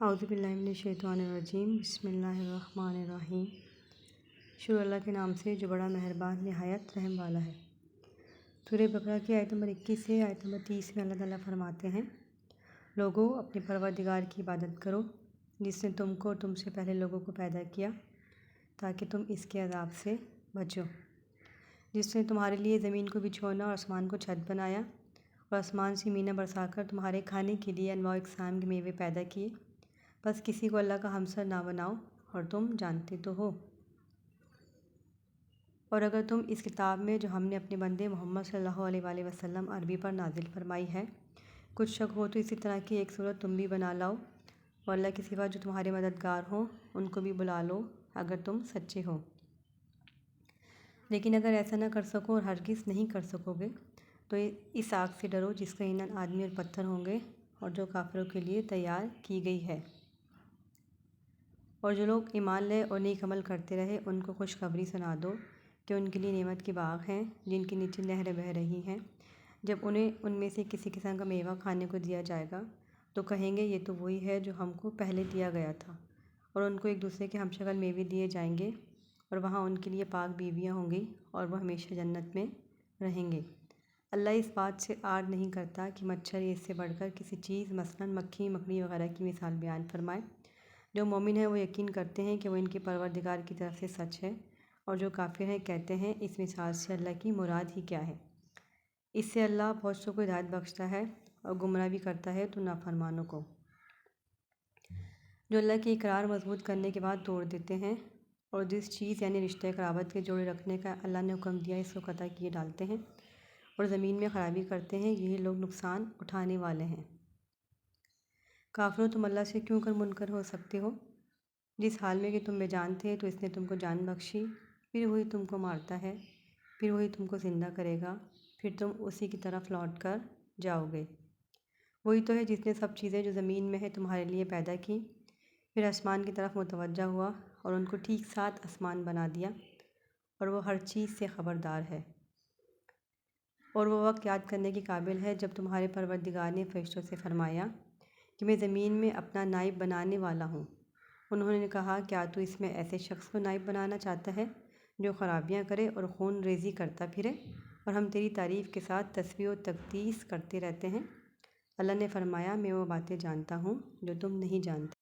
اعوذ باللہ من الشیطان الرجیم، بسم اللہ الرحمن الرحیم۔ شروع اللہ کے نام سے جو بڑا مہربان نہایت رحم والا ہے۔ سورہ بقرہ کی آیت نمبر 21 سے آیت نمبر 30 میں اللہ تعالیٰ فرماتے ہیں، لوگو اپنے پروردگار کی عبادت کرو جس نے تم کو اور تم سے پہلے لوگوں کو پیدا کیا تاکہ تم اس کے عذاب سے بچو، جس نے تمہارے لیے زمین کو بچھونا اور آسمان کو چھت بنایا اور آسمان سے مینہ برسا کر تمہارے کھانے کے لیے انواع اقسام کے میوے پیدا کیے، بس کسی کو اللہ کا ہمسر نہ بناؤ اور تم جانتے تو ہو۔ اور اگر تم اس کتاب میں جو ہم نے اپنے بندے محمد صلی اللہ علیہ وآلہ وسلم عربی پر نازل فرمائی ہے کچھ شک ہو تو اسی طرح کی ایک صورت تم بھی بنا لاؤ، اور اللہ کے سوا جو تمہارے مددگار ہوں ان کو بھی بلا لو اگر تم سچے ہو۔ لیکن اگر ایسا نہ کر سکو اور ہرگز نہیں کر سکو گے تو اس آگ سے ڈرو جس کا ایندھن آدمی اور پتھر ہوں گے اور جو کافروں کے لیے تیار کی گئی ہے۔ اور جو لوگ ایمان لے اور نیک عمل کرتے رہے ان کو خوشخبری سنا دو کہ ان کے لیے نعمت کے باغ ہیں جن کے نیچے نہریں بہہ رہی ہیں، جب انہیں ان میں سے کسی قسم کا میوہ کھانے کو دیا جائے گا تو کہیں گے یہ تو وہی ہے جو ہم کو پہلے دیا گیا تھا، اور ان کو ایک دوسرے کے ہمشکل میوے دیے جائیں گے اور وہاں ان کے لیے پاک بیویاں ہوں گی اور وہ ہمیشہ جنت میں رہیں گے۔ اللہ اس بات سے آڑ نہیں کرتا کہ مچھر یا اس سے بڑھ کر کسی چیز مثلاً مکھی مکڑی وغیرہ کی مثال بیان فرمائے۔ جو مومن ہیں وہ یقین کرتے ہیں کہ وہ ان کے پروردگار کی طرف سے سچ ہے، اور جو کافر ہیں کہتے ہیں اس مثال سے اللہ کی مراد ہی کیا ہے۔ اس سے اللہ بہت سو کو ہدایت بخشتا ہے اور گمراہ بھی کرتا ہے تو نافرمانوں کو، جو اللہ کے اقرار مضبوط کرنے کے بعد توڑ دیتے ہیں اور جس چیز یعنی رشتہ قرابت کے جوڑے رکھنے کا اللہ نے حکم دیا اس کو قطع کیے ڈالتے ہیں اور زمین میں خرابی کرتے ہیں، یہی لوگ نقصان اٹھانے والے ہیں۔ کافروں، تم اللہ سے کیوں کر منکر ہو سکتے ہو؟ جس حال میں کہ تم بے جان تھے تو اس نے تم کو جان بخشی، پھر وہی تم کو مارتا ہے، پھر وہی تم کو زندہ کرے گا، پھر تم اسی کی طرف لوٹ کر جاؤ گے۔ وہی تو ہے جس نے سب چیزیں جو زمین میں ہے تمہارے لیے پیدا کی، پھر آسمان کی طرف متوجہ ہوا اور ان کو ٹھیک 7 آسمان بنا دیا، اور وہ ہر چیز سے خبردار ہے۔ اور وہ وقت یاد کرنے کے قابل ہے جب تمہارے پروردگار نے فرشتوں سے فرمایا کہ میں زمین میں اپنا نائب بنانے والا ہوں۔ انہوں نے کہا کیا تو اس میں ایسے شخص کو نائب بنانا چاہتا ہے جو خرابیاں کرے اور خون ریزی کرتا پھرے، اور ہم تیری تعریف کے ساتھ تسبیح و تقدیس کرتے رہتے ہیں۔ اللہ نے فرمایا میں وہ باتیں جانتا ہوں جو تم نہیں جانتے۔